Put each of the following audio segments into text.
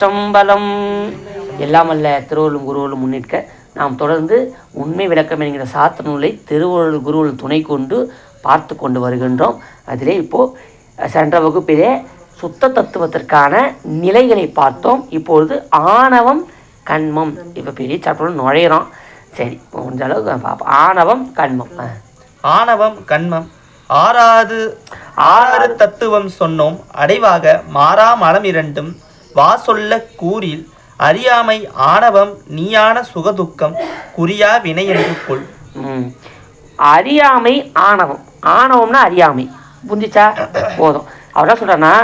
சம்பளம் எல்லாம் அல்ல திருவள்ளும் குருவலும் முன்னிற்க நாம் தொடர்ந்து உண்மை விளக்கம் என்கிற சாத்திர நூலை திருவள்ளுவர் குருவல் துணை கொண்டு பார்த்து கொண்டு வருகின்றோம். அதிலே இப்போது சென்ற வகுப்பிலே சுத்த தத்துவத்திற்கான நிலைகளை பார்த்தோம். இப்பொழுது ஆணவம் கண்மம் இப்போ பெரிய சாப்பிட்டு நுழையிறோம். சரி, முடிஞ்ச அளவுக்கு பார்ப்போம். ஆணவம் கண்மம். ஆணவம் கண்மம் ஆறாறு தத்துவம் சொன்னோம் அடைவாக மாறா மலம் இரண்டும் வா சொல்ல கூறில் அறியாமை ஆணவம் நீயான சுகதுக்கம் குறியா வினை என்று கொள். அறியாமை ஆணவம். ஆணவம்னா அறியாமை. புரிஞ்சிச்சா? போதும். அவர் என்ன சொல்கிறேன்னா,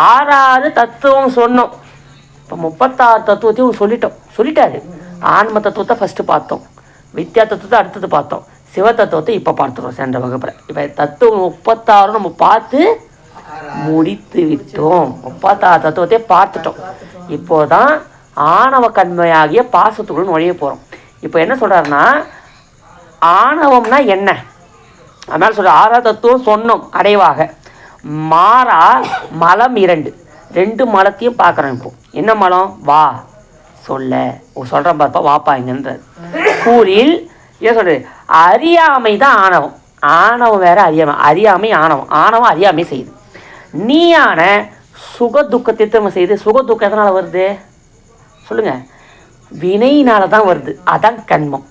ஆறாறு தத்துவம் சொன்னோம். இப்போ 36 தத்துவத்தையும் சொல்லிட்டாரு. ஆன்ம தத்துவத்தை ஃபஸ்ட்டு பார்த்தோம், வித்யா தத்துவத்தை அடுத்தது பார்த்தோம், சிவ தத்துவத்தை இப்போ பார்த்துருவோம் சென்ற வகுப்பில். இப்போ தத்துவம் 36 நம்ம பார்த்து முடித்து விட்டோம். 36 தத்துவத்தை பார்த்துட்டோம். இப்போதான் ஆணவ கண்மையாகிய பாசத்துக்குள்ள நுழைய போகிறோம். இப்போ என்ன சொல்கிறாருன்னா, ஆணவம்னா என்ன? அதனால சொல்கிற 6 தத்துவம் சொன்னோம் அடைவாக மாறா மலம் 2 மலத்தையும் பார்க்குறோம். இப்போ என்ன மலம்? வா சொல்கிறேன் பார்ப்பா, வாப்பா இங்கன்றது கூறில் ஏன் சொல்கிறது? அறியாமை தான் ஆணவம். ஆணவம் வேற, அறியாமை ஆணவம். ஆணவம் அறியாமை செய்யுது. நீயான சுக துக்கத்தை திரும்ப செய்து. சுக துக்கம் எதனால் வருது சொல்லுங்கள்? வினையினால தான் வருது. அதான் கண்மம்.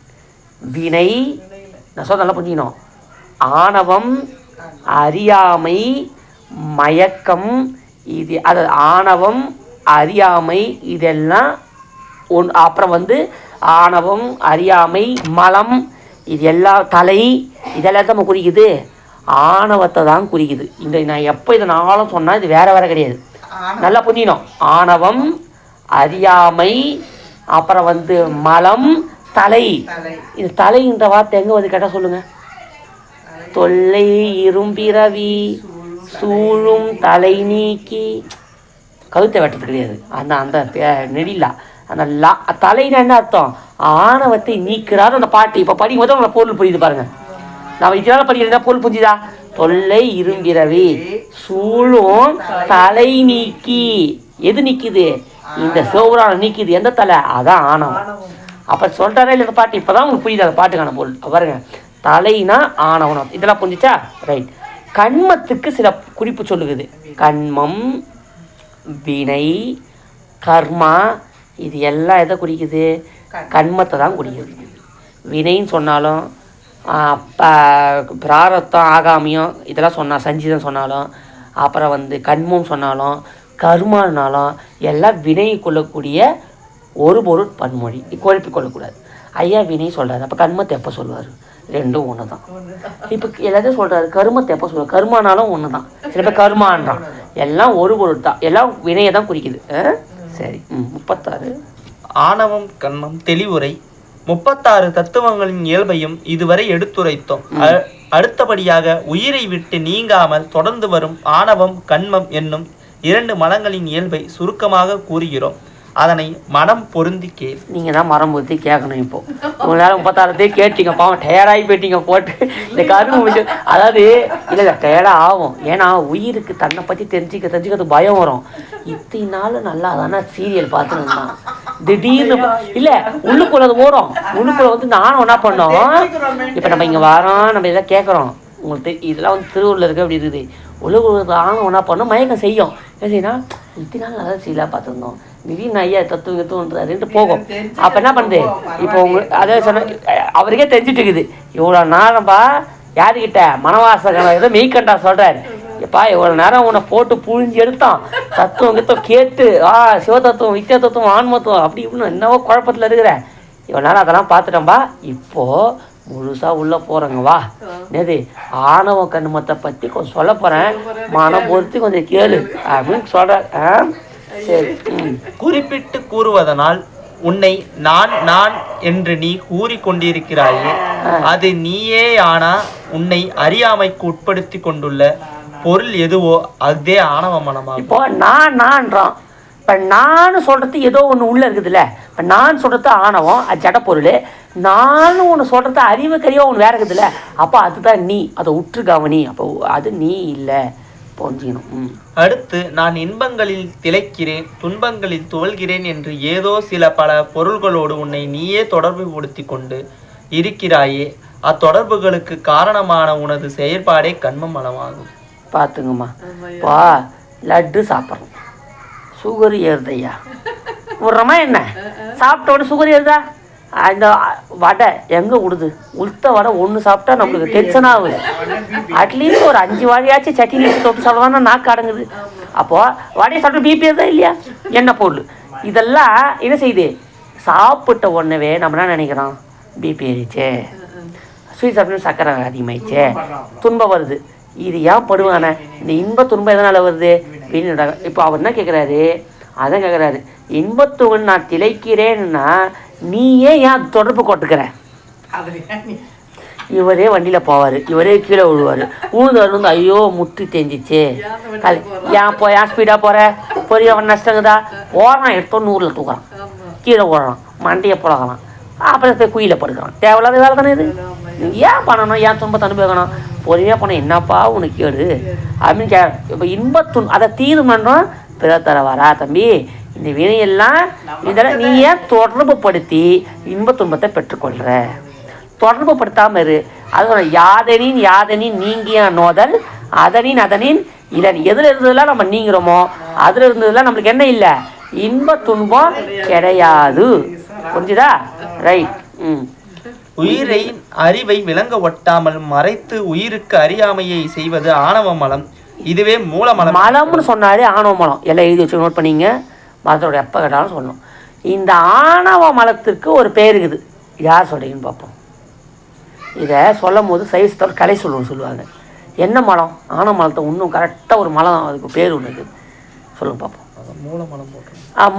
வினை நான் சொல்ல நல்லா புரிஞ்சுக்கணும். ஆணவம், அறியாமை, மயக்கம், இது அது ஆணவம் அறியாமை இதெல்லாம் அப்புறம் ஆணவம் அறியாமை மலம் இது எல்லாம் தலை இதெல்லாம் தான் நம்ம குறிக்குது. ஆணவத்தை தான் குறிக்குது. நான் எப்போ இதை நாளும் சொன்னால் இது வேற கிடையாது. நல்லா புரிஞ்சிக்கணும். ஆணவம் அறியாமை அப்புறம் மலம் தலை. இது தலைன்ற வார்த்தை எங்கே கேட்டால் சொல்லுங்கள்? தொல்லை இரும்பிறவி சூழும் தலை நீக்கி. கழுத்தை வெட்டது கிடையாது. அந்த நெடிலா அந்த தலைன்னு என்ன அர்த்தம்? ஆணவத்தை நீக்கிறார் அந்த பாட்டு. இப்போ படிக்கும் போது உங்களை பொருள் புரியுது பாருங்க. நம்ம இதனால படிக்கிறதா பொருள் புரிஞ்சுதா? தொல்லை இரும்பிறவி சூழும் தலை நீக்கி. எது நிற்கிது? இந்த சிவபுராண நீக்கிது. எந்த தலை? அதான் ஆணவம். அப்போ சொல்கிறாரே இல்லை இந்த பாட்டு. இப்போ தான் உங்களுக்கு புரியுது அந்த பாட்டுக்கான பொருள். பாருங்க, தலைனா ஆணவம். இதெல்லாம் புரிஞ்சிச்சா? ரைட். கண்மத்துக்கு சில குறிப்பு சொல்லுகுது. கண்மம், வினை, கர்மா இது எல்லாம் எதை குறிக்குது? கண்மத்தை தான் குறிக்குது. வினைன்னு சொன்னாலும் பிராரத்தம் ஆகாமியம் இதெல்லாம் சொன்னால் சஞ்சிதம் சொன்னாலும் அப்புறம் கண்மம் சொன்னாலும் கர்மானாலும் எல்லாம் வினை கொள்ளக்கூடிய ஒரு பொருள் பன்மொழி. குழப்பி கொள்ளக்கூடாது. ஐயா வினை சொல்கிறாரு, அப்போ கண்மத்தை எப்போ சொல்லுவார்? ரெண்டும் ஒன்று தான். இப்போ எல்லாத்தையும் சொல்கிறாரு, கர்மத்தை எப்போ சொல்லுவார்? கர்மானாலும் ஒன்று தான். சில பேர் கர்மான்றான். எல்லாம் ஒரு பொருள் தான். எல்லாம் வினையை தான் குறிக்குது. சரி. 36 ஆணவம் கண்மம் தெளிவுரை. 36 தத்துவங்களின் இயல்பையும் இதுவரை எடுத்துரைத்தோம். அடுத்தபடியாக உயிரை விட்டு நீங்காமல் தொடர்ந்து வரும் ஆணவம் கண்மம் என்னும் 2 மலங்களின் இயல்பை சுருக்கமாக கூறுகிறோம். அதனை மனம் பொருந்தி கேள். நீங்கள் தான் மரம் பொருத்தி கேட்கணும். இப்போ உங்களால் 36 கேட்டீங்க, பாவம் டயர்டாகி போயிட்டீங்க போட்டு இந்த கரும்பு விஷயம். அதாவது இல்லை டயர்டாக ஆகும். ஏன்னா உயிருக்கு தன்னை பற்றி தெரிஞ்சுக்கிறது பயம் வரும். இத்தனை நாள் நல்லா தானே சீரியல் பார்த்துன்னு திடீர்னு இல்லை உள்ளுக்குள்ள அது ஓடும். உள்ளுக்குள்ள நானும் என்ன பண்ணோம். இப்போ நம்ம இங்கே வரோம், நம்ம இதெல்லாம் கேட்குறோம். உங்களுக்கு இதெல்லாம் திருவள்ளுவர் இருக்க அப்படி இருக்குது. உள்ளுக்குள்ள ஆணும் என்ன பண்ணோம், மயக்கம் செய்யும். என்ன செய்யணும்? இத்தனை நாள் நல்லா சீரியலாக பார்த்துருந்தோம், திடீர்னு ஐயா தத்துவத்துன்றாருன்ட்டு போகும். அப்போ என்ன பண்ணுது? இப்போ அதை சொன்ன அவருக்கே தெரிஞ்சுட்டு இருக்குது. இவ்வளோ நேரம்ப்பா யாருக்கிட்ட மனவாசகன் ஏதோ மெய்கண்டா சொல்கிறாரு. எப்பா இவ்வளோ நேரம் உன்னை போட்டு புழிஞ்சு எடுத்தான், தத்துவம் கேட்டு சிவதத்துவம் வித்தியா தத்துவம் ஆன்மத்துவம் அப்படி இப்படின்னு என்னவோ குழப்பத்தில் இருக்கிற. இவ்வளோ நேரம் அதெல்லாம் பார்த்துட்டோம்பா. இப்போது முழுசாக உள்ளே போகிறோங்க. வா நேது ஆணவ கண்மத்தை பற்றி கொஞ்சம் சொல்ல போகிறேன், மனம் பொறுத்து கொஞ்சம் கேளு அப்படின்னு சொல்கிறேன். சரி. குறிப்பிட்டு கூறுவதனால் உன்னை நான் நான் என்று நீ கூறிக்கொண்டிருக்கிறாயே, அது நீயே. ஆனா உன்னை அறியாமைக்கு உட்படுத்தி கொண்டுள்ள பொருள் எதுவோ அதே ஆணவ மனமாகும். இப்போ நான்றான். இப்போ நான் சொல்கிறது ஏதோ ஒன்று உள்ளே இருக்குதுல்ல. இப்போ நான் சொல்கிறது ஆணவம், அது ஜட பொருள். நானும் ஒன்று சொல்கிறது அறிவுக்கறியோ ஒன்று வேறு இருக்குதுல்ல. அப்போ அதுதான் நீ. அதை உற்று கவனி. அப்போ அது நீ இல்லை. புரிஞ்சுக்கணும். அடுத்து நான் இன்பங்களில் திளைக்கிறேன் துன்பங்களில் துவல்கிறேன் என்று ஏதோ பல பொருள்களோடு உன்னை நீயே தொடர்பு படுத்தி கொண்டு இருக்கிறாயே, அத்தொடர்புகளுக்கு காரணமான உனது செயற்பாடே கண்ம மலமாகும். பார்த்துங்கம்மா, இப்போ லட்டு சாப்பிட்றோம், சுகர் ஏறுதையா விட்றோமா என்ன? சாப்பிட்டோட சுகர் ஏறுதா? அந்த வடை எங்கே விடுது? உளுத்த வடை ஒன்று சாப்பிட்டா நம்மளுக்கு டென்ஷன் ஆகுது. அட்லீஸ்ட் ஒரு 5 வாழையாச்சும் சட்னி வச்சு தொட்டு சாப்பிடலாம் நாக்கு அடங்குது. அப்போது வடையை சாப்பிட்டு பிபி ஏறுதா இல்லையா? எண்ணெய் பொருள் இதெல்லாம் என்ன செய்யுது? சாப்பிட்ட உடனே நம்ம என்ன நினைக்கிறோம்? பிபி ஏறிச்சே, ஸ்வீட் சாப்பிட்டு சர்க்கரை அதிகமாகிடுச்சே, துன்பம் வருது. இது ஏன் படுவானே? இந்த இன்ப துன்பம் எதனால் வருது? வீண். இப்போ அவர் என்ன கேட்குறாரு? அதான் கேட்குறாரு, இன்பத்துவன் நான் திளைக்கிறேன்னா நீயே ஏன் தொடர்பு கொட்டுக்கிற? இவரே வண்டியில் போவார், இவரே கீழே விழுவார், ஊழ்ந்தவர் வந்து ஐயோ முட்டி தெரிஞ்சிச்சு ஏன் ஸ்பீடாக போகிற பெரிய நஷ்டங்குதா? ஓடுறான், எடுத்தோம் 100ல் தூக்குறான், கீழே ஓடுறான், மண்டையை புழகலாம், அப்புறம் போய் குயில படுக்கிறான். தேவையில்லாத வேலை தானே இது. ஏன் பண்ணணும்? ஏன் துன்பத்தை அனுபவிக்கணும்? பொறுமையாக பண்ண என்னப்பா உனக்கு கேடு அப்படின்னு இப்போ இன்பத்துன் அதை தீர்மானம் பிற தர வரா தம்பி. இந்த வினையெல்லாம் இதெல்லாம் நீ ஏன் தொடர்பு படுத்தி இன்ப துன்பத்தை பெற்றுக்கொள்கிற? தொடர்பு படுத்தாமல் இரு. அது யாதனின் நீங்கிய நோதல் அதனின் இளன். எதில் இருந்ததெல்லாம் நம்ம நீங்கிறோமோ அதில் இருந்ததெல்லாம் நம்மளுக்கு என்ன இல்லை? இன்ப துன்பம் கிடையாது. புரிஞ்சுதா? ரைட். உயிரை அறிவை விளங்க ஒட்டாமல் மறைத்து உயிருக்கு அறியாமையை செய்வது ஆணவ மலம். இதுவே மூலமலம். மலம்னு சொன்னாலே ஆணவ மலம். எல்லாம் எழுதி வச்சு நோட் பண்ணிங்க. மதத்தோட எப்போ கேட்டாலும் சொல்லணும். இந்த ஆணவ மலத்திற்கு ஒரு பேர் இருக்குது. யார் சொல்கிறீங்கன்னு பார்ப்போம். இதை சொல்லும் போது சைவத்தோட கலை சொல்லுவாங்க. என்ன மலம்? ஆணவ மலத்தை இன்னும் கரெக்டாக ஒரு மலம், அதுக்கு பேர் ஒன்று இருக்குது. சொல்லுங்க பார்ப்போம். மூலமலம்.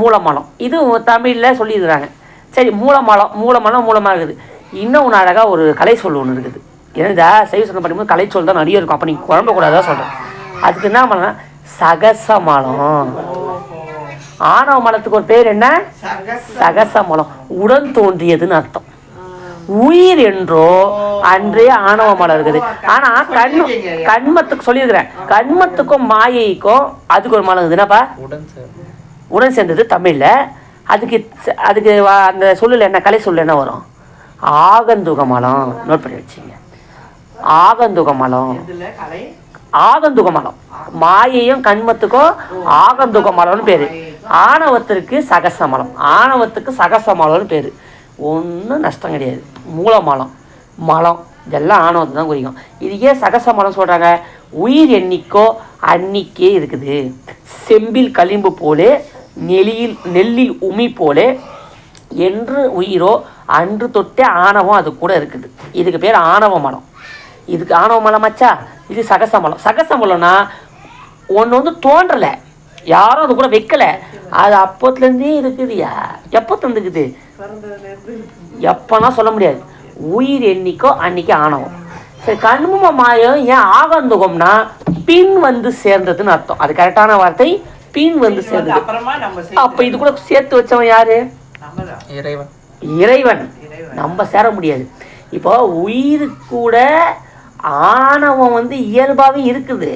மூலமலம். இது தமிழில் சொல்லியிருக்கிறாங்க. சரி, மூலமலம் மூலமாக இருக்குது. இன்னும் ஒன்று அழகாக ஒரு கலை ஒன்று இருக்குது. ஏன்னா சைவ சொன்ன படிக்கும்போது கலை சொல் தான் நிறைய இருக்கும். அப்போ நீங்கள் குழம்பக்கூடாதான் சொல்கிறேன். அதுக்கு என்ன பண்ணலாம்? சகசமலம். ஆணவ மலத்துக்கு ஒரு பேர் என்ன? சகசமலம். உடன் தோன்றியதுன்னு அர்த்தம். உயிர் என்றோ அன்றே ஆணவ மலம் இருக்குது. ஆனால் கண்மத்துக்கு சொல்லியிருக்கிறேன், கண்மத்துக்கும் மாயைக்கும் அதுக்கு ஒரு மலம் இருக்குது. என்னப்பா? உடன் சேர்ந்தது தமிழில். அதுக்கு அந்த சொல்லில் என்ன கலை சொல்ல என்ன வரும்? ஆகந்துக மலம். நோட் பண்ணி வச்சுங்க. ஆகந்துக மலம். மாயையும் கண்மத்துக்கும் ஆகந்துக மலம்னு பேர். ஆணவத்திற்கு சகசமலம்னு பேர். ஒன்றும் நஷ்டம் கிடையாது. மலம் இதெல்லாம் ஆணவத்தை தான் குறிக்கும். இது ஏன் சகசமலம் சொல்கிறாங்க? உயிர் எண்ணிக்கோ அன்னிக்கே இருக்குது. செம்பில் களிம்பு போலே நெல்லில் உமி போலே என்று உயிரோ அன்று தொட்டே ஆணவம் அது கூட இருக்குது. இதுக்கு பேர் ஆணவ மலம். இதுக்கு ஆணவ மலமாச்சா? இது சகசமலம். சகசமலம்னா ஒன்று வந்து தோன்றலை, யாரும் அது கூட வைக்கலை, அது அப்போத்துலேருந்தே இருக்குதுயா. எப்போ தந்துக்குது? எப்போனா சொல்ல முடியாது. உயிர் எண்ணிக்கோ அன்னைக்கு ஆணவம். சரி, கண்ம மாயம் ஏன் ஆகந்துகம்னா பின் வந்து சேர்ந்ததுன்னு அர்த்தம். அது கரெக்டான வார்த்தை, பின் வந்து சேர்ந்தது. அப்போ இது கூட சேர்த்து வச்சவன் யாரு? இறைவன். நம்ம சேர முடியாது. இப்போ உயிருக்கு கூட ஆணவம் வந்து இயல்பாகவே இருக்குது.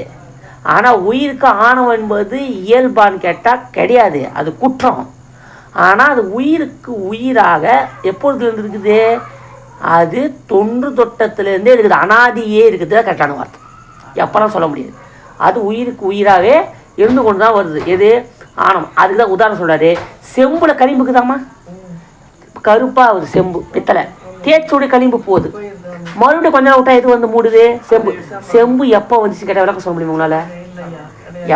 ஆனால் உயிருக்கு ஆணவம் என்பது இயல்பான்னு கேட்டால் கிடையாது, அது குற்றம். ஆனால் அது உயிருக்கு உயிராக எப்பொழுதுலேருந்து இருக்குது? அது தொன்று தொட்டத்துலேருந்தே இருக்குது, அனாதியே இருக்குது. கரெக்டான வார்த்தை, எப்போலாம் சொல்ல முடியாது. அது உயிருக்கு உயிராகவே இருந்து கொண்டு தான் வருது. எது? ஆணவம். அதுக்கு தான் உதாரணம் சொல்கிறாரு. செம்பில் களிம்புக்குதாம்மா, கருப்பாகுது செம்பு, பித்தளை தேய்ச்சோடைய களிம்பு போகுது, மறுபடியும் கொஞ்ச நாள் விட்டா எது வந்து மூடுது? செம்பு எப்போ வந்துச்சு கேட்டால் விளக்கம் சொல்ல முடியுமா உங்களால்?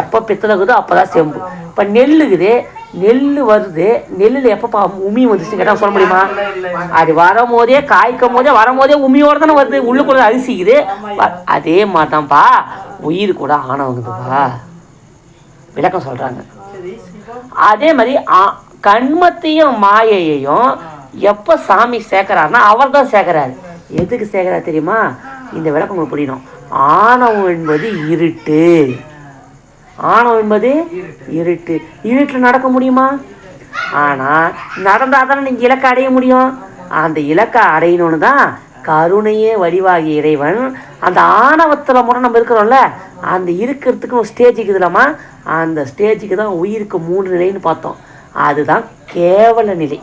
எப்போ பித்தளை இருக்குதோ அப்போ தான் செம்பு. இப்போ நெல்லுக்குது, நெல் வருது, நெல்லில் எப்போ உமி வந்துச்சு கேட்டால் சொல்ல முடியுமா? அது வரும்போதே காய்க்கும் போதே உமியோடு தானே வருது, உள்ளுக்குள்ள அரிசிக்குது. அதே மாதிரி தான்ப்பா உயிர் கூட ஆணவங்குதுப்பா, விளக்கம் சொல்கிறாங்க. அதே மாதிரி கண்மத்தையும் மாயையையும் எப்போ சாமி சேர்க்கிறாருன்னா அவர் தான் சேர்க்கிறாரு. எதுக்கு சேர்க்கிறாரு தெரியுமா? இந்த விளக்கம் உங்களுக்கு புரியணும். ஆணவம் என்பது இருட்டு. இருட்டில் நடக்க முடியுமா? ஆனால் நடந்தால் தானே நீங்கள் இலக்கை அடைய முடியும். அந்த இலக்கை அடையணும்னு தான் கருணையே வடிவாகிய இறைவன் அந்த ஆணவத்தில் மட்டும் நம்ம இருக்கிறோம்ல, அந்த இருக்கிறதுக்கு ஒரு ஸ்டேஜ் இருக்குதுலாமா, அந்த ஸ்டேஜுக்கு தான் உயிருக்கு 3 நிலைன்னு பார்த்தோம். அதுதான் கேவல நிலை.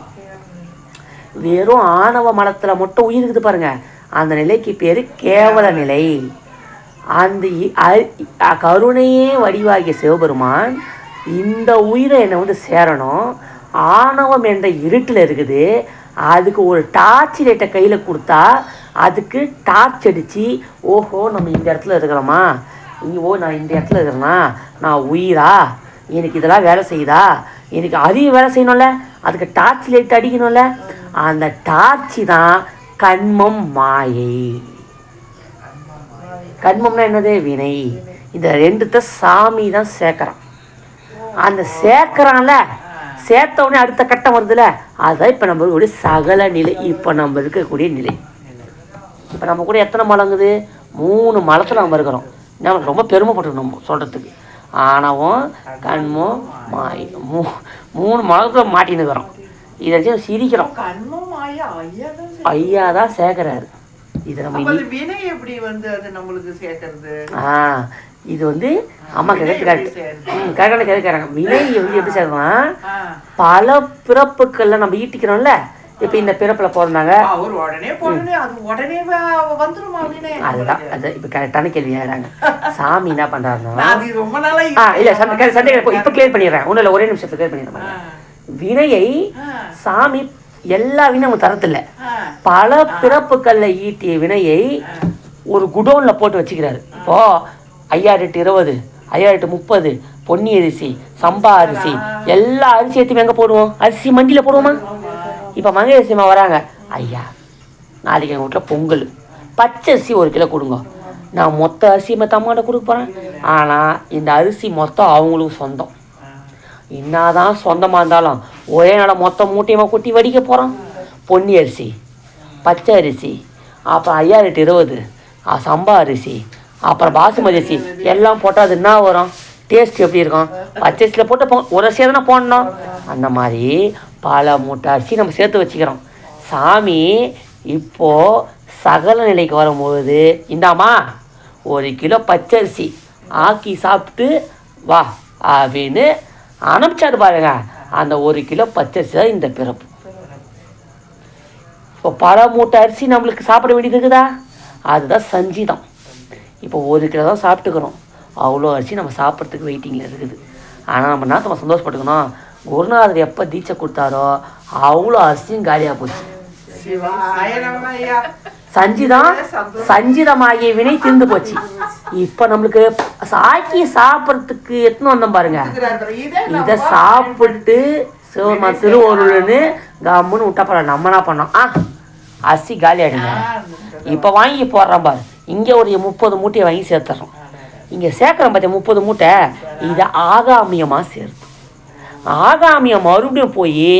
வெறும் ஆணவ மலத்தில் மட்டும் உயிர் இருக்குது பாருங்க, அந்த நிலைக்கு பேர் கேவல நிலை. அந்த கருணையே வடிவாகிய சிவபெருமான் இந்த உயிரை என்னை வந்து சேரணும், ஆணவம் என்ற இருட்டில் இருக்குது, அதுக்கு ஒரு டார்ச் லைட்டை கையில் கொடுத்தா அதுக்கு டார்ச் அடித்து ஓஹோ நம்ம இந்த இடத்துல இருக்கிறோமா, நான் இந்த இடத்துல இருக்கிறேன்னா நான் உயிரா, எனக்கு இதெல்லாம் வேலை செய்யுதா, எனக்கு அதையும் வேலை செய்யணும்ல, அதுக்கு டார்ச் லைட் அடிக்கணும்ல, அந்த டார்ச்சி தான் கண்மம் மாயை. கண்மம்னா என்னது? வினை. இந்த ரெண்டுத்த சாமி தான் சேர்க்குறான். அந்த சேர்க்குறான்ல, சேர்த்த உடனே அடுத்த கட்டம் வருதுல்ல, அதுதான் இப்போ நம்ம இருக்கக்கூடிய சகல நிலை. இப்போ நம்ம இருக்கக்கூடிய நிலை. இப்போ நம்ம கூட எத்தனை மலங்குது? 3 மலத்தில் நம்ம இருக்கிறோம். நம்ம ரொம்ப பெருமைப்பட்டுருக்கோம் நம்ம சொல்கிறதுக்கு. ஆனவும் கண்மம் மாய் 3 மலத்தில் மாட்டின்னு இருக்கிறோம். இதை வச்சு சிரிக்கிறோம். ஐயா தான் சேர்க்கிறாரு. இது நம்ம இது வந்து அம்மா கரெக்டான கேட்குறாங்க. வினை வந்து எப்படி சேர்க்கணும்னா, பல பிறப்புக்கள்ல நம்ம ஈட்டிக்கிறோம்ல, இப்போ இந்த பிறப்பில் பிறந்தாங்க, அதுதான் அது இப்போ கரெக்டான கேள்வி கேட்குறாங்க. சாமி என்ன பண்ணுறாருன்னா, இல்லை சண்டை இப்போ கிளியர் பண்ணிடுறேன், ஒன்றும் இல்லை, ஒரே நிமிஷத்தில் கிளியர் பண்ணிடுறேன். வினையை சாமி எல்லா வினையும் நம்ம தரத்தில்லை, பல பிறப்புகளில் ஈட்டிய வினையை ஒரு குடோனில் போட்டு வச்சுக்கிறாரு. இப்போது 5020 5030 பொன்னி அரிசி, சம்பா அரிசி, எல்லா அரிசி எடுத்து எங்கே போடுவோம்? அரிசி மண்டியில் போடுவோமா? இப்போ மங்கேசியம்மா வராங்க, ஐயா நாளைக்கு எங்கள் வீட்டில் பொங்கல், பச்சை அரிசி 1 கிலோ கொடுங்க. நான் மொத்த அரிசி மற்ற அம்மாட்ட கொடுக்க போகிறேன், ஆனால் இந்த அரிசி மொத்தம் அவங்களுக்கு சொந்தம். என்னதான் சொந்தமாக இருந்தாலும் ஒரே நாள் மொத்த மூட்டையமாக கொட்டி வடிக்க போகிறோம். பொன்னி அரிசி, பச்சை அரிசி, அப்புறம் 5020 சம்பா அரிசி, அப்புறம் பாசுமதி அரிசி எல்லாம் போட்டால் அது என்ன வரும்? டேஸ்ட் எப்படி இருக்கும்? பச்சை அரிசியில் போட்டு ஒரு அரிசியாக தானே போடணும். அந்த மாதிரி பல மூட்டை அரிசி நம்ம சேர்த்து வச்சுக்கிறோம். சாமி இப்போது சகல நிலைக்கு வரும்போது, இந்தாம்மா 1 கிலோ பச்சை அரிசி ஆக்கி சாப்பிட்டு வா அப்படின்னு அனுப்பிச்சாரு பாருங்க. அந்த 1 கிலோ பச்சரிசி தான் இந்த பிறப்பு. இப்போ பல மூட்டை அரிசி நம்மளுக்கு சாப்பிட வேண்டியது இருக்குதா? அதுதான் சஞ்சீதம். இப்போ 1 கிலோ தான் சாப்பிட்டுக்கிறோம், அவ்வளோ அரிசி நம்ம சாப்பிட்றதுக்கு வெயிட்டிங்கில் இருக்குது. ஆனால் நம்ம என்ன நம்ம சந்தோஷப்பட்டுக்கணும், குருநாதர் எப்போ தீட்சை கொடுத்தாரோ அவ்வளோ அரிசியும் காலியாக போச்சு. சஞ்சிதமாகிய வினை தீர்ந்து போச்சு. இப்போ நம்மளுக்கு சாக்கி சாப்பிட்றதுக்கு எத்தனை வந்தோம் பாருங்க. இதை சாப்பிட்டு சிவமா திருவருள்னு கம்முன்னு விட்டா போற. நம்ம என்ன பண்ணோம்? அரிசி காலி ஆகிடுங்க. இப்போ வாங்கி போடுறோம் பாரு, இங்கே ஒரு 30 மூட்டையை வாங்கி சேர்த்துறோம். இங்கே சேர்க்குறோம் பார்த்தியா 30 மூட்டை, இதை ஆகாமியமாக சேர்த்து ஆகாமியம் மறுபடியும் போய்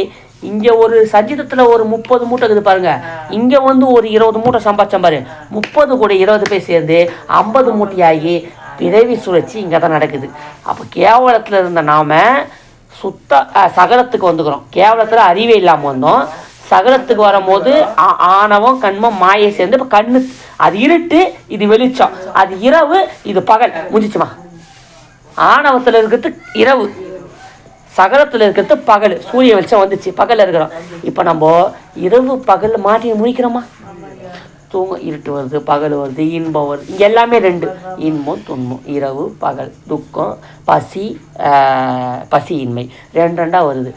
இங்கே ஒரு சஞ்சிதத்தில் ஒரு 30 மூட்டை இருக்குது பாருங்க, இங்கே வந்து ஒரு 20 மூட்டை சம்பாதிச்சோம் பாரு. 30 கூட 20 பேர் சேர்ந்து 50 மூட்டையாகி பிறவி சுழற்சி இங்கே தான் நடக்குது. அப்போ கேவலத்தில் இருந்த நாம் சகலத்துக்கு வந்துக்கிறோம். கேவலத்தில் அறிவே இல்லாமல் வந்தோம், சகலத்துக்கு வரும்போது ஆணவம் கண்மம் மாயை சேர்ந்து இப்போ கண்ணு அது இருட்டு, இது வெளிச்சம், அது இரவு, இது பகல். முடிச்சுமா? ஆணவத்தில் இருக்கிறது இரவு, சகலத்தில் இருக்கிறது பகல். சூரிய வெளிச்சம் வந்துச்சு, பகலில் இருக்கிறோம். இப்போ நம்ம இரவு பகல் மாட்டி முடிக்கிறோமா? தூங்க இருட்டு வருது, பகல் வருது, இன்பம் வருது. இங்கே எல்லாமே 2, இன்பம் துன்பம், இரவு பகல், துக்கம் பசியின்மை 2 வருது.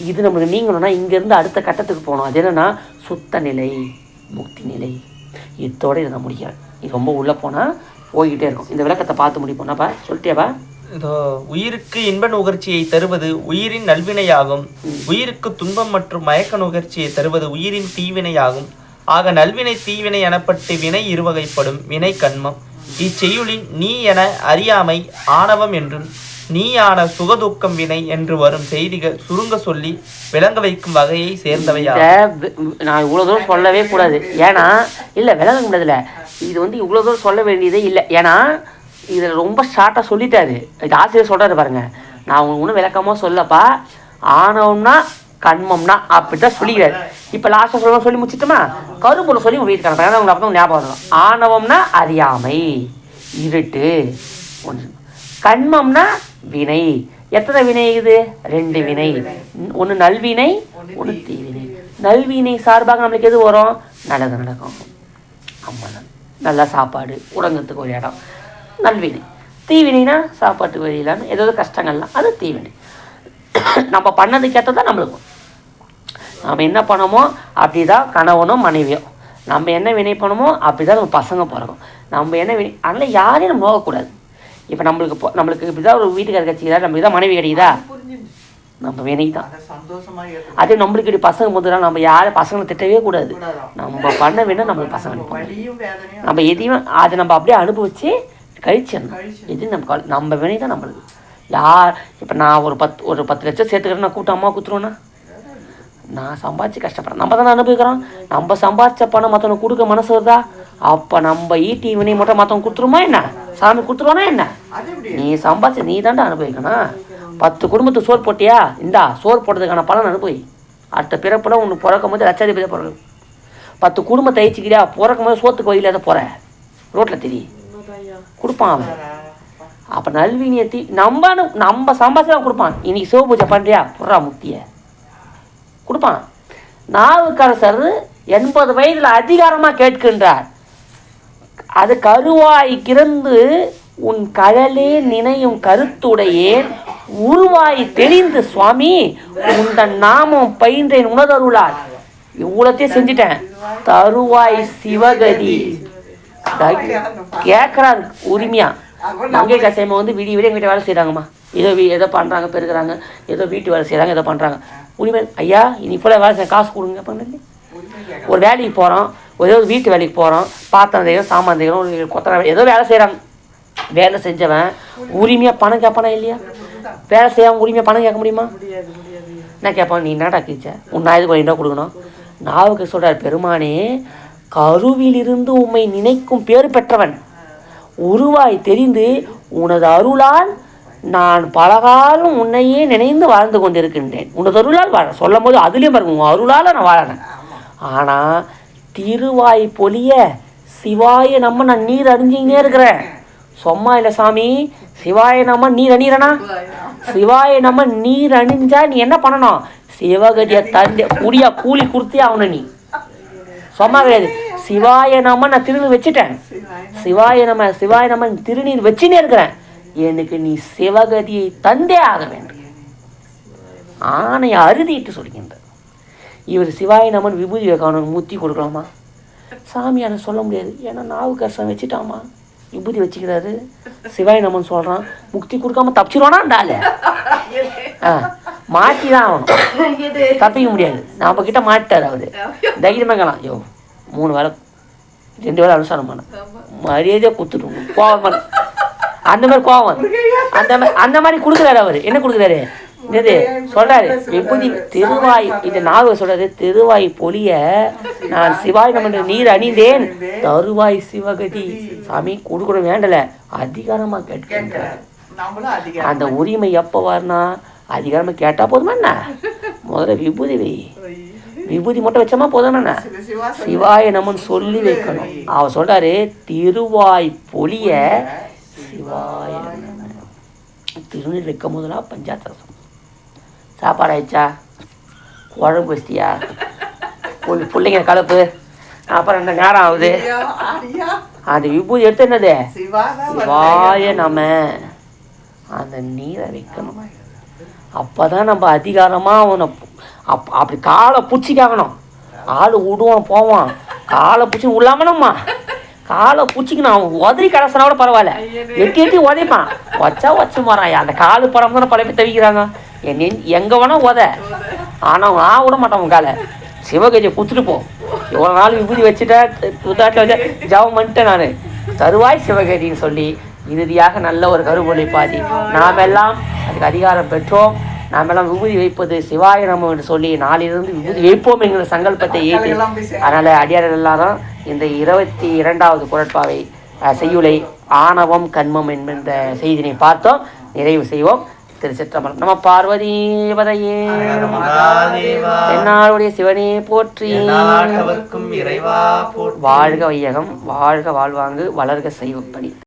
இது நம்மளுக்கு நீங்கணும்னா இங்கேருந்து அடுத்த கட்டத்துக்கு போகணும். அது என்னென்னா சுத்த நிலை, முக்தி நிலை. இதோடு இதை நான் முடிக்கிறேன். இது ரொம்ப உள்ளே போனால் போய்கிட்டே இருக்கும். இந்த விளக்கத்தை பார்த்து முடிப்போம்னாப்பா சொல்லிட்டேப்பா. இதோ உயிருக்கு இன்ப நுகர்ச்சியை தருவது உயிரின் நல்வினையாகும். உயிருக்கு துன்பம் மற்றும் மயக்க நுகர்ச்சியை தருவது உயிரின் தீவினையாகும். ஆக நல்வினை தீவினை எனப்பட்டு வினை இருவகைப்படும். வினை கண்மம். இச்செய்யுளின் நீ என அறியாமை ஆணவம் என்றும் நீயான சுகதுக்கம் வினை என்று வரும் செய்திகள் சுருங்க சொல்லி விளங்க வைக்கும் வகையை சேர்ந்தவையாகும். நான் இவ்வளோ தூரம் சொல்லவே கூடாது, ஏன்னா இல்லை விளங்க முடியாதுல. இது வந்து இவ்வளோ தூரம் சொல்ல வேண்டியதே இல்லை, ஏன்னா இதில் ரொம்ப ஷார்ட்டாக சொல்லிட்டாரு. இது ஆசிரியர் சொல்கிறாரு பாருங்க. நான் உங்களுக்கு ஒன்றும் விளக்கமாக சொல்லப்பா. ஆணவம்னா கண்மம்னா அப்படி தான் சொல்லிக்கிறாரு. இப்போ லாஸ்ட்டாக சொல்லி முடிச்சிட்டோமா? கரும்புல சொல்லி வீட்டுக்கான உங்களுக்கு அப்போ ஞாபகம் வரணும். ஆணவம்னா அறியாமை, இருட்டு, ஒன்று. கண்மம்னா வினை. எத்தனை வினை இது? 2 வினை. ஒன்று நல்வினை, ஒன்று தீவினை. நல்வினை சார்பாக நம்மளுக்கு எது வரும்? நல்லது நடக்கும், அம்மன், நல்ல சாப்பாடு, உறங்கத்துக்கு ஒரு இடம், நல்வினை. தீவினைனா சாப்பாட்டுக்கு வழியிலான்னு ஏதாவது கஷ்டங்கள்லாம், அது தீவினை. நம்ம பண்ணதுக்கு ஏற்றதான் நம்மளுக்கும். நம்ம என்ன பண்ணமோ அப்படி தான் கணவனும் மனைவியும். நம்ம என்ன வினை பண்ணமோ அப்படி தான் நம்ம பசங்க பிறக்கும். நம்ம என்ன வினை, அதனால் யாரையும் நம்ம நோக்கக்கூடாது. இப்போ நம்மளுக்கு இப்படி தான் ஒரு வீட்டுக்கார கட்சிக்கிறா, நம்மளுக்கு தான் மனைவி கிடைக்குதா, நம்ம வினை தான். அதே நம்மளுக்கு இப்படி பசங்க முதல்ல நம்ம யாரும் பசங்களை திட்டவே கூடாது. நம்ம பண்ண வேணும் நம்மளுக்கு பசங்க, நம்ம எதையும் அதை நம்ம அப்படியே அனுபவிச்சு கழிச்சிடணும். எது நம்ம வினை தான் நம்மளுக்கு. யார் இப்போ நான் ஒரு 10 லட்சம் சேர்த்துக்கிறேன், நான் கூட்டம் அம்மா குத்துருவேன்னா, நான் சம்பாதிச்சு கஷ்டப்படுறேன், நம்ம தானே அனுபவிக்கிறோம். நம்ம சம்பாதிச்ச பணம் மற்றவங்க கொடுக்க மனசு வருதா? அப்போ நம்ம ஈட்டி வினை மட்டும் மற்றவங்க கொடுத்துருமா என்ன? சாமி கொடுத்துருவானா என்ன? நீ சம்பாதிச்சு நீ தாண்டா அனுபவிக்கணும். 10 குடும்பத்துக்கு சோறு போட்டியா, இந்தா சோறு போட்டதுக்கான பலன் அனுபவி. அடுத்த பிறப்புல உனக்கு பிறக்கும் போது லட்சாதிபதியாக பிறகு 10 குடும்பத்தை தைச்சிக்கிறியா, பிறக்கும் போது சோத்துக்கு வழியில் எதை போகிற ரோட்டில் தெரிய கொடுப்பான் அவன். அப்போ நல்வினியத்தி நம்ம சம்பாதிச்சு கொடுப்பான். இன்னைக்கு சிவ பூஜை பண்ணுறியா, புறா முக்தியை கொடுப்பான். நாவுக்கரசர் 80 வயதில் அதிகாரமாக கேட்கின்றார். அது கருவாய் கிறந்து உன் கழலே நினையும் கருத்துடையேன் உருவாய் தெரிந்து சுவாமி உந்தன் நாமம் பயின்றேன் உணதருளால். இவ்வளோத்தையும் செஞ்சுட்டேன், தருவாய் சிவகதி கேட்குறாரு உரிமையா. மங்கை கசையம்மா வந்து விடிய எங்கிட்ட வேலை செய்கிறாங்கம்மா, ஏதோ பண்ணுறாங்க, பெருக்கிறாங்க, ஏதோ வீட்டு வேலை செய்கிறாங்க, ஏதோ பண்ணுறாங்க. உரிமை ஐயா இன்னைக்கு ஃபுல்லாக வேலை செய்ய காசு கொடுங்க பண்ணி ஒரு வேலைக்கு போகிறோம், ஏதோ வீட்டு வேலைக்கு போகிறோம், பாத்திரம் செய்யணும், சாமான் செய்யணும், கொத்தனை ஏதோ வேலை செய்கிறாங்க. வேலை செஞ்சவன் உரிமையாக பணம் கேட்பானா இல்லையா? வேலை செய்யாமல் உரிமையாக பணம் கேட்க முடியுமா? என்ன கேட்பான்? நீ என்னடா கிச்ச உன் நாயுது என்ன கொடுக்கணும்? நாவுக்கு சொல்கிறார், பெருமானே கருவிலிருந்து உம்மை நினைக்கும் பேர் பெற்றவன், உருவாய் தெரிந்து உனது அருளால் நான் பலகாலம் உன்னையே நினைந்து வாழ்ந்து கொண்டிருக்கின்றேன். உனது அருளால் வாழ சொல்லும் போது அதுலேயும் பாருங்க, உன் அருளால் நான் வாழறேன். ஆனால் திருவாய் பொலிய சிவாய நம்ம நான் நீர் அறிஞ்சிக்கினே இருக்கிறேன். சும்மா இல்லை சாமி, சிவாய நம்ம நீர் அணிகிறனா, சிவாய நம்ம நீர் அணிஞ்சா நீ என்ன பண்ணணும்? சிவகதியை தந்தை குடியா கூலி கொடுத்தே ஆகணும். நீ சும்மா கிடையாது. சிவாய நம்ம நான் திருநீர் வச்சுட்டேன், சிவாய நம்ம திருநீர் வச்சுன்னே இருக்கிறேன், எனக்கு நீ சிவகதியை தந்தே ஆக வேண்டும். ஆணையை அறுதிட்டு சொல்கின்ற இவர் சிவாய நமன் விபூதி வைக்கணும், முத்தி கொடுக்கலாமா? சாமியான சொல்ல முடியாது, ஏன்னா நாவுக்கரசன் வச்சுட்டாமா, விபூதி வச்சுக்கிறாரு. சிவாய நமன் சொல்கிறான், முக்தி கொடுக்காம தப்பிச்சிருவானாண்டால மாட்டி தான் ஆகணும், தப்பிக்க முடியாது. நம்ம கிட்ட மாட்டார் அவர். தைரியமாக இருக்கலாம், ஐயோ 3 வேலை 2 வேலை அனுசாரம் பண்ண மரியாதையாக கொடுத்துட்டு கோவம், அந்த மாதிரி கோவம், அந்த மாதிரி கொடுக்குறாரு அவர். என்ன கொடுக்குறாரு? என்னது சொல்றாரு? எப்படி திருவாய், இந்த நாவ சொல்றாரு, திருவாய் பொலிய நான் சிவாய் நம்ம நீர் அணிந்தேன், தருவாய் சிவகதி. சாமி கொடுக்கணும் வேண்டல, அதிகாரமா கேட்கின்ற. அந்த உரிமை எப்போ வரனா? அதிகாரமா கேட்டா போதுமா என்ன? முதல்ல விபூதி வை, விபூதி மட்டும் வச்சோமா போதும் என்ன? சிவாய நம்மன்னு சொல்லி வைக்கணும். அவர் சொல்றாரு, திருவாய் பொலிய சிவாய திருநீர் வைக்கும் போதெல்லாம் பஞ்சாத்திரம். சாப்பாடு ஆயிடுச்சா, குழம்பு வச்சிட்டியா, பிள்ளைங்க கலப்பு, அப்புறம் என்ன நேரம் ஆகுது, அந்த விபூதி எடுத்து என்னது சிவாய நம அந்த நீரை வைக்கணும். அப்போதான் நம்ம அதிகாரமாக அவனை அப்படி காலை பிடிச்சிக்காகணும். ஆள் விடுவான் போவான், காலை பிடிச்சி விடலாமனம்மா, காலை பிடிச்சிக்கணும். அவன் உதறி கடைசனா கூட பரவாயில்ல, எட்டி உதைப்பான், வச்சு மாறான். அந்த காலு படம் தானே பல பேர் தவிக்கிறாங்க. எங்கே வேணால் உத, ஆனால் நான் விட மாட்டான். உன் காலை சிவகதியை குத்துட்டு போ. இவ்வளோ நாள் விபூதி வச்சுட்டேன், புத்தாட்டில் வச்சா ஜபம் பண்ணிட்டேன் நான், தருவாய் சிவகதின்னு சொல்லி இறுதியாக நல்ல ஒரு கருவொளி பாதி நாம் எல்லாம் அதுக்கு அதிகாரம் பெற்றோம். நாம் எல்லாம் விபூதி வைப்பது சிவாய நம என்று சொல்லி நாளிலிருந்து விபூதி வைப்போம் என்கிற சங்கல்பத்தை ஏற்றி, அதனால் அடியார்கள் எல்லாரும் இந்த 22வது குறட்பாவை செய்யுளை ஆணவம் கண்மம் என்கின்ற செய்தினை பார்த்தோம். நிறைவு செய்வோம். திருச்சிற்றம்பலம். நம பார்வதி பதையே, என்னாருடைய சிவனே போற்றி, வாழ்க வையகம், வாழ்க வாழ்வாங்கு, வளர்க செய்வப்படி.